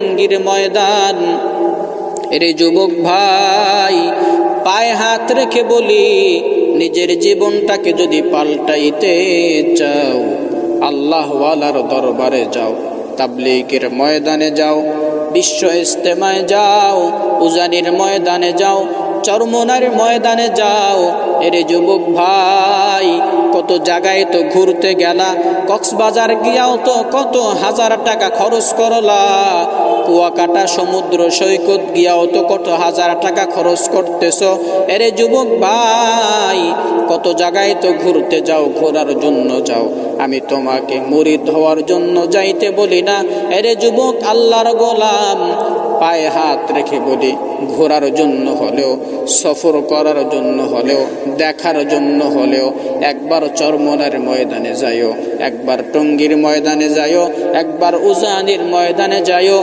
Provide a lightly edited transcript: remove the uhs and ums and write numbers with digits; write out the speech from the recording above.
টঙ্গীর ময়দান। এরে যুবক ভাই, পায়ে হাত রেখে বলি, নিজের জীবনটাকে যদি পাল্টাইতে চাও, আল্লাহ ওয়ালার দরবারে যাও, তাবলীগের ময়দানে যাও, বিশ্ব ইজতেমায় যাও, উজানির ময়দানে যাও, চরমোনার ময়দানে যাও। এরে যুবক ভাই, কত জায়গায় তো ঘুরতে গেলা, কক্সবাজার গিয়াও তো কত হাজার টাকা খরচ করলা, কুয়াকাটা সমুদ্র সৈকত গিয়াও তো কত হাজার টাকা খরচ করতেছ। এরে যুবক ভাই, কত জায়গায় তো ঘুরতে যাও, ঘোরার জন্য যাও। আমি তোমাকে মুরিদ হওয়ার জন্য যাইতে বলি না। এরে যুবক, আল্লাহর গোলাম, পায়ে হাত রেখে বলি, ঘোরার জন্য হলেও, সফর করার জন্য হলেও, দেখার জন্য হলেও একবার চরমোনার ময়দানে যাইও, একবার টঙ্গীর ময়দানে যাইও, একবার উজানির ময়দানে যাইও।